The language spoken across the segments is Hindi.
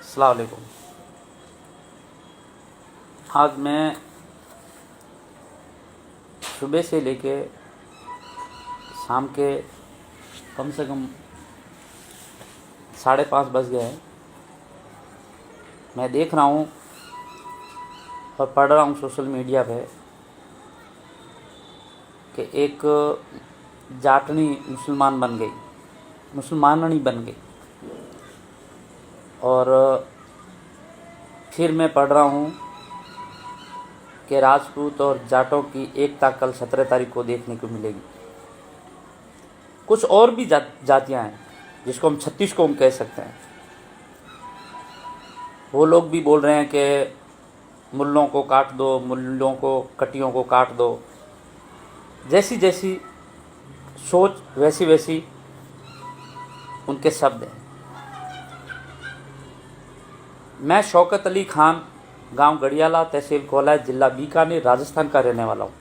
अस्सलाम वालेकुम। आज मैं सुबह से लेके शाम के कम से कम 5:30 बज गए हैं। मैं देख रहा हूँ और पढ़ रहा हूँ सोशल मीडिया पे कि एक जाटनी मुसलमान बन गई, मुसलमाननी बन गई। और फिर मैं पढ़ रहा हूँ कि राजपूत और जाटों की एकता कल 17 तारीख को देखने को मिलेगी। कुछ और भी जातियाँ हैं जिसको हम 36 को हम कह सकते हैं। वो लोग भी बोल रहे हैं कि मुल्लों को काट दो, मुल्लों को कटियों को काट दो। जैसी जैसी सोच वैसी वैसी उनके शब्द हैं। मैं शौकत अली खान, गांव गढ़ियाला, तहसील कोला, जिला बीकानेर, राजस्थान का रहने वाला हूँ।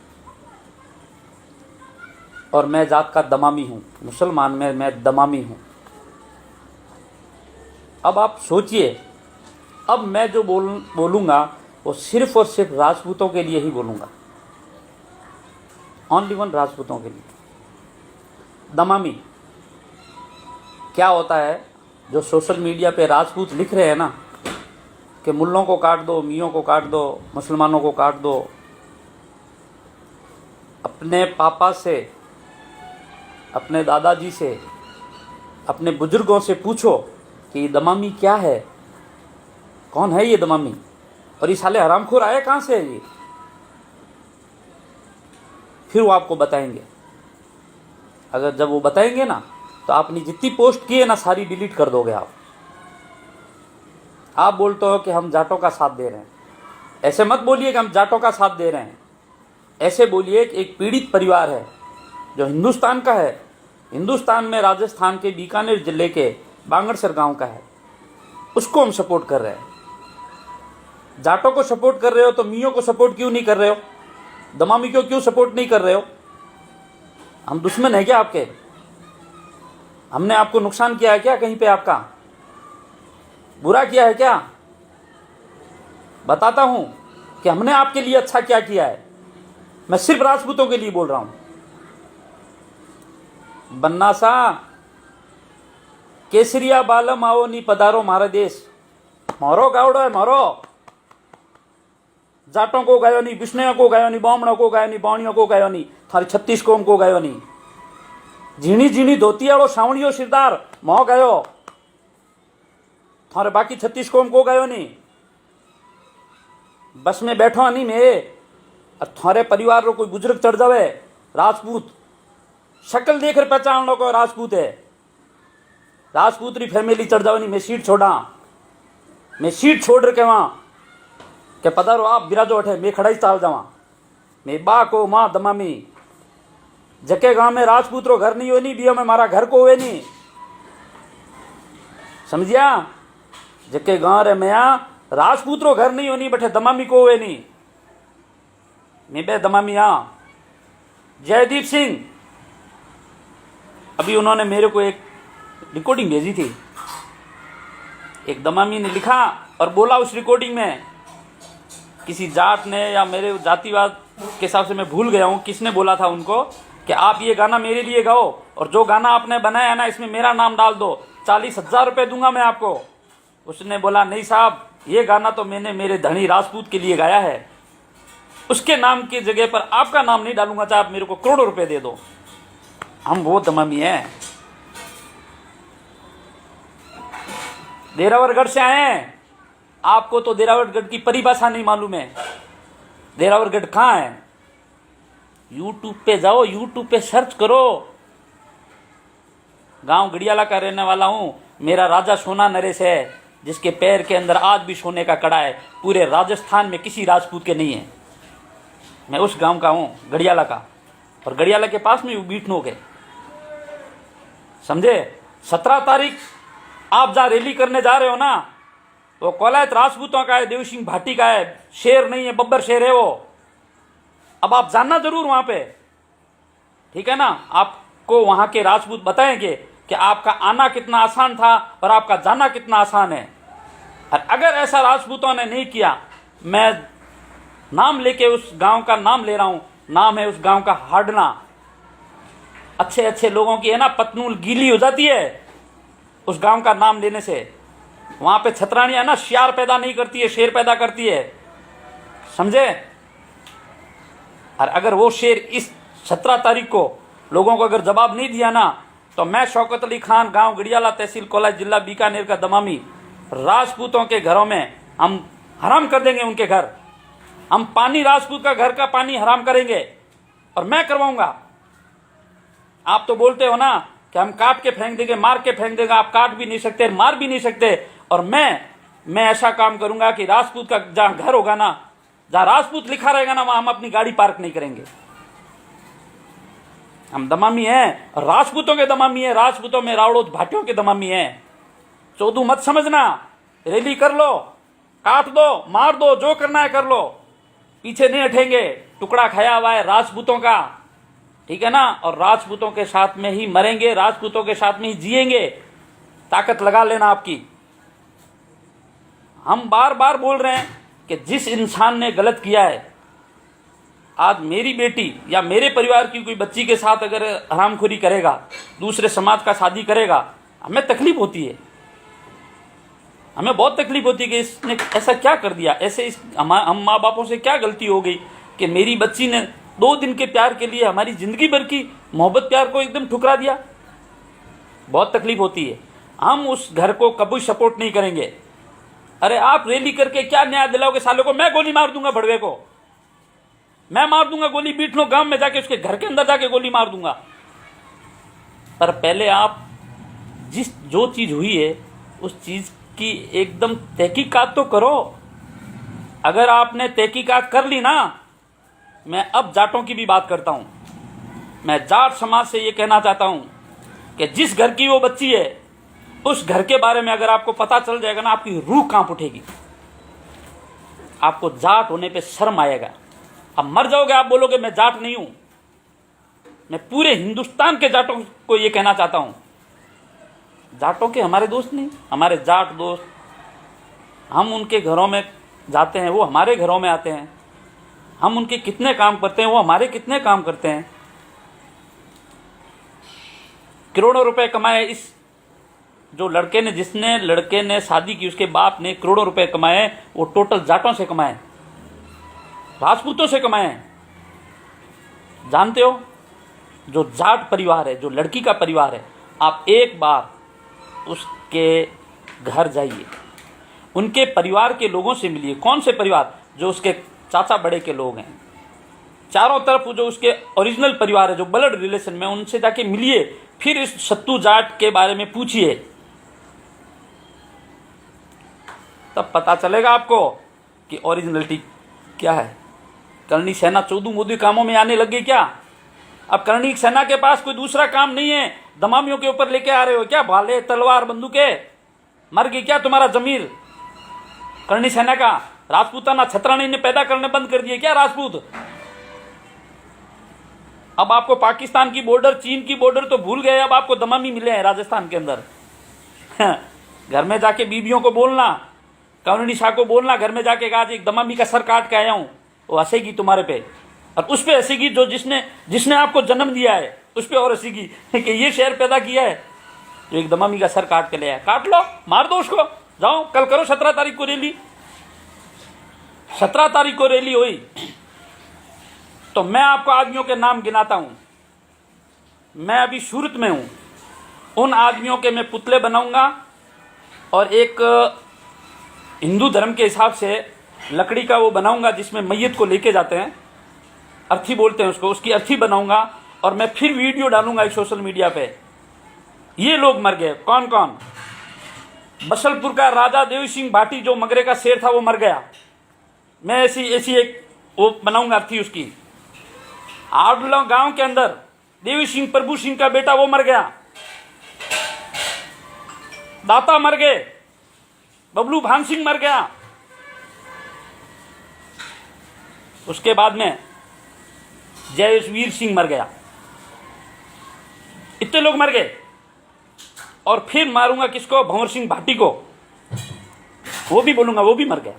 और मैं जात का दमामी हूँ, मुसलमान में मैं दमामी हूँ। अब आप सोचिए, अब मैं जो बोलूँगा वो सिर्फ और सिर्फ राजपूतों के लिए ही बोलूँगा, ओनली वन राजपूतों के लिए। दमामी क्या होता है? जो सोशल मीडिया पे राजपूत लिख रहे हैं ना कि मुल्लों को काट दो, मियों को काट दो, मुसलमानों को काट दो। अपने पापा से, अपने दादाजी से, अपने बुजुर्गों से पूछो कि ये दमामी क्या है, कौन है ये दमामी, और ये साले हरामखोर आए कहाँ से है ये। फिर वो आपको बताएंगे। अगर जब वो बताएंगे ना तो आपने जितनी पोस्ट की है ना सारी डिलीट कर दोगे आप बोलते हो कि हम जाटों का साथ दे रहे हैं। ऐसे मत बोलिए कि हम जाटों का साथ दे रहे हैं। ऐसे बोलिए कि एक पीड़ित परिवार है जो हिंदुस्तान का है, हिंदुस्तान में राजस्थान के बीकानेर जिले के बांगड़सर गांव का है, उसको हम सपोर्ट कर रहे हैं। जाटों को सपोर्ट कर रहे हो तो मियों को सपोर्ट क्यों नहीं कर रहे हो? दमामी को क्यों सपोर्ट नहीं कर रहे हो? हम दुश्मन है क्या आपके? हमने आपको नुकसान किया है क्या? कहीं पे आपका बुरा किया है क्या? बताता हूं कि हमने आपके लिए अच्छा क्या किया है। मैं सिर्फ राजपूतों के लिए बोल रहा हूं। बन्ना सा केसरिया बालम आओ नी पधारो मारा देश। मारो गावड़ो है मारो। जाटों को गयो नहीं, बिश्नों को गयो नहीं, बामणों को गयो नहीं, बाणियों को गयो नहीं, थारी 36 कौम को गयो नहीं। झीणी झीणी धोती वालों सावणियों सिरदार मोह गयो, थारे बाकी 36 कौम को गयो नहीं। बस में बैठो नहीं मैं, थारे परिवार रो कोई बुजुर्ग चढ़ जावे राजपूत, शक्ल देख कर पहचान लो को राजपूत है। राजपूत री फैमिली चढ़ जावे नहीं, मैं सीट छोड़ा, मैं सीट छोड़ के वहां के पधारो आप बिराजो उठे, मैं खड़ा ही चाल जावा। मैं बा को मां दमामी जके गांव में राजपूत रो घर नहीं हो नहीं, बियो में मारा घर को हुए नहीं। समझिया? जके गांव रे मैं राजपूत रो घर नहीं हो नहीं, बैठे दमामी को हुए नहीं। मैं बे दमामी जयदीप सिंह, अभी उन्होंने मेरे को एक रिकॉर्डिंग भेजी थी। एक दमामी ने लिखा और बोला उस रिकॉर्डिंग में, किसी जाट ने या मेरे जातिवाद के हिसाब से मैं भूल गया हूं किसने बोला था उनको कि आप ये गाना मेरे लिए गाओ और जो गाना आपने बनाया है ना इसमें मेरा नाम डाल दो, 40,000 रुपये दूंगा मैं आपको। उसने बोला नहीं साहब, ये गाना तो मैंने मेरे धनी राजपूत के लिए गाया है, उसके नाम की जगह पर आपका नाम नहीं डालूंगा, चाहे आप मेरे को करोड़ों रुपए दे दो। हम वो दमामी हैं, देरावरगढ़ से आए हैं। आपको तो देरावरगढ़ की परिभाषा नहीं मालूम है। देरावरगढ़ कहाँ है? यूट्यूब पे जाओ, यूट्यूब पे सर्च करो। गांव गढ़ियाला का रहने वाला हूं। मेरा राजा सोना नरेश है, जिसके पैर के अंदर आज भी सोने का कड़ा है। पूरे राजस्थान में किसी राजपूत के नहीं है। मैं उस गांव का हूं, गढ़ियाला का, और गढ़ियाला के पास में बीटनोक है। समझे? 17 तारीख आप जहां रैली करने जा रहे हो ना, वो कोलायत राजपूतों का है, देव सिंह भाटी का है, शेर नहीं है, बब्बर शेर है वो। अब आप जानना जरूर वहां पे, ठीक है ना? आपको वहां के राजपूत बताएंगे कि आपका आना कितना आसान था और आपका जाना कितना आसान है। और अगर ऐसा राजपूतों ने नहीं किया, मैं नाम लेके उस गांव का नाम ले रहा हूं, नाम है उस गांव का हाडना। अच्छे अच्छे लोगों की है ना पतनूल गीली हो जाती है उस गांव का नाम लेने से। वहां पे छतरानियां ना शियार पैदा नहीं करती है, शेर पैदा करती है, समझे। और अगर वो शेर इस 17 तारीख को लोगों को अगर जवाब नहीं दिया ना, तो मैं शौकत अली खान, गांव गड़ियाला, तहसील कोलाज, जिला बीकानेर का दमामी, राजपूतों के घरों में हम हराम कर देंगे उनके घर। हम पानी, राजपूत का घर का पानी हराम करेंगे और मैं करवाऊंगा। आप तो बोलते हो ना कि हम काट के फेंक देंगे, मार के फेंक देंगे। आप काट भी नहीं सकते, मार भी नहीं सकते। और मैं ऐसा काम करूंगा कि राजपूत का जहां घर होगा ना, जहां राजपूत लिखा रहेगा ना, वहां हम अपनी गाड़ी पार्क नहीं करेंगे। हम दमामी हैं, राजपूतों के दमामी हैं, राजपूतों में रावड़ों भाटियों के दमामी हैं। चौधू मत समझना। रैली कर लो, काट दो, मार दो, जो करना है कर लो, पीछे नहीं हटेंगे। टुकड़ा खाया हुआ है राजपूतों का, ठीक है ना। और राजपूतों के साथ में ही मरेंगे, राजपूतों के साथ में ही जिएंगे। ताकत लगा लेना आपकी। हम बार बार बोल रहे हैं कि जिस इंसान ने गलत किया है, आज मेरी बेटी या मेरे परिवार की कोई बच्ची के साथ अगर हरामखोरी करेगा, दूसरे समाज का शादी करेगा, हमें तकलीफ होती है। हमें बहुत तकलीफ होती है कि इसने ऐसा क्या कर दिया। ऐसे हम माँ बापों से क्या गलती हो गई कि मेरी बच्ची ने 2 दिन के प्यार के लिए हमारी जिंदगी भर की मोहब्बत प्यार को एकदम ठुकरा दिया। बहुत तकलीफ होती है। हम उस घर को कभी सपोर्ट नहीं करेंगे। अरे आप रैली करके क्या न्याय दिलाओगे सालों को? मैं गोली मार दूंगा भड़वे को, मैं मार दूंगा गोली, बीटनो गांव में जाके उसके घर के अंदर जाके गोली मार दूंगा। पर पहले आप जो चीज हुई है उस चीज की एकदम तहकीकात तो करो। अगर आपने तहकीकात कर ली ना, मैं अब जाटों की भी बात करता हूं। मैं जाट समाज से ये कहना चाहता हूं कि जिस घर की वो बच्ची है, उस घर के बारे में अगर आपको पता चल जाएगा ना, आपकी रूह कांप उठेगी। आपको जाट होने पे शर्म आएगा। अब मर जाओगे, आप बोलोगे मैं जाट नहीं हूं। मैं पूरे हिंदुस्तान के जाटों को ये कहना चाहता हूं, जाटों के हमारे दोस्त नहीं, हमारे जाट दोस्त, हम उनके घरों में जाते हैं, वो हमारे घरों में आते हैं। हम उनके कितने काम करते हैं, वो हमारे कितने काम करते हैं। करोड़ों रुपए कमाए इस जो लड़के ने, जिसने लड़के ने शादी की, उसके बाप ने करोड़ों रुपए कमाए। वो टोटल जाटों से कमाए, राजपूतों से कमाए। जानते हो, जो जाट परिवार है, जो लड़की का परिवार है, आप एक बार उसके घर जाइए, उनके परिवार के लोगों से मिलिए। कौन से परिवार? जो उसके चाचा बड़े के लोग हैं, चारों तरफ जो उसके ओरिजिनल परिवार है, जो ब्लड रिलेशन में, उनसे जाके मिलिए। फिर इस सत्तू जाट के बारे में पूछिए, तब पता चलेगा आपको कि ओरिजिनलिटी क्या है। करणी सेना चौधू मोदी कामों में आने लग गई क्या? अब करणी सेना के पास कोई दूसरा काम नहीं है। दमामियों के ऊपर लेके आ रहे हो क्या? भाले, तलवार, बंदूके? मर गई क्या तुम्हारा जमीर? करणी सेना का राजपूताना छतरानी ने पैदा करने बंद कर दिए क्या राजपूत? अब आपको पाकिस्तान की बॉर्डर, चीन की बॉर्डर तो भूल गए, अब आपको दमामी मिले हैं राजस्थान के अंदर। घर में जाके बीबियों को बोलना, करणी शाह को बोलना, घर में जाके आज एक दमामी का सर काट के आया हूं, वो हंसेगी तुम्हारे पे। और उस पे हंसेगी जो जिसने आपको जन्म दिया है, उस पे और हंसेगी कि ये शहर पैदा किया है, जो एक दमामी का सर काट के ले आया। काट लो, मार दो उसको, जाओ कल करो 17 तारीख को रैली। 17 तारीख को रैली हुई तो मैं आपको आदमियों के नाम गिनाता हूं। मैं अभी सूरत में हूं, उन आदमियों के मैं पुतले बनाऊंगा और एक हिंदू धर्म के हिसाब से लकड़ी का वो बनाऊंगा जिसमें मैयत को लेके जाते हैं, अर्थी बोलते हैं उसको, उसकी अर्थी बनाऊंगा और मैं फिर वीडियो डालूंगा सोशल मीडिया पे। ये लोग मर गए, कौन कौन? बसलपुर का राजा देवी सिंह भाटी, जो मगरे का शेर था, वो मर गया। मैं ऐसी एक वो बनाऊंगा अर्थी उसकी। आडलो गांव के अंदर देवी सिंह प्रभु सिंह का बेटा, वो मर गया। दाता मर गए, बबलू भान सिंह मर गया। उसके बाद में जयवीर सिंह मर गया। इतने लोग मर गए। और फिर मारूंगा किसको? भंवर सिंह भाटी को। वो भी बोलूंगा, वो भी मर गया।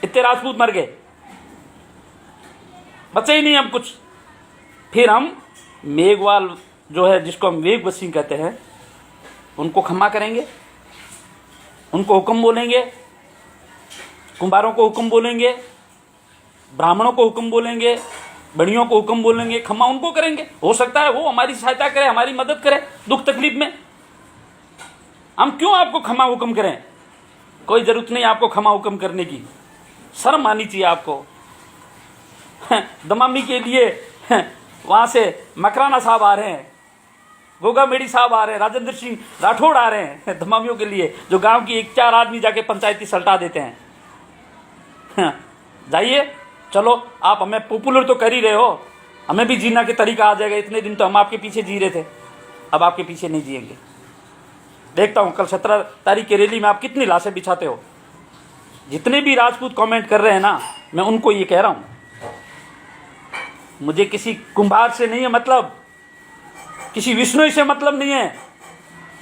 इतने राजपूत मर गए, बचे ही नहीं हम कुछ। फिर हम मेघवाल जो है, जिसको हम वेग सिंह कहते हैं, उनको क्षमा करेंगे, उनको हुक्म बोलेंगे, कुंभारों को हुक्म बोलेंगे, ब्राह्मणों को हुक्म बोलेंगे, बड़ियों को हुक्म बोलेंगे, क्षमा उनको करेंगे। हो सकता है वो हमारी सहायता करे, हमारी मदद करे दुख तकलीफ में। हम क्यों आपको क्षमा हुक्म करें? कोई जरूरत नहीं आपको क्षमा हुक्म करने की, शर्म आनी चाहिए आपको। दमामी के लिए वहां से मकराना साहब आ रहे हैं, गोगा मेड़ी साहब आ रहे हैं, राजेंद्र सिंह राठौड़ आ रहे हैं दमामियों के लिए, जो गांव की 1-4 आदमी जाके पंचायती सल्टा देते हैं। जाइए, चलो आप हमें पॉपुलर तो कर ही रहे हो, हमें भी जीना के तरीका आ जाएगा। इतने दिन तो हम आपके पीछे जी रहे थे, अब आपके पीछे नहीं जिएंगे। देखता हूं कल 17 तारीख की रैली में आप कितनी लाशें बिछाते हो। जितने भी राजपूत कमेंट कर रहे हैं ना, मैं उनको ये कह रहा हूं, मुझे किसी कुंभार से नहीं है मतलब, किसी विष्णु से मतलब नहीं है,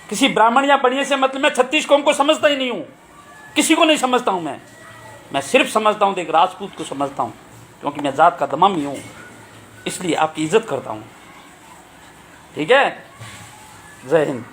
किसी ब्राह्मण या बढ़िया से मतलब। मैं 36 कौम को समझता ही नहीं हूं, किसी को नहीं समझता हूं। मैं सिर्फ समझता हूं, एक राजपूत को समझता हूं, क्योंकि मैं जात का दमामी हूं, इसलिए आपकी इज्जत करता हूं। ठीक है, जय हिंद।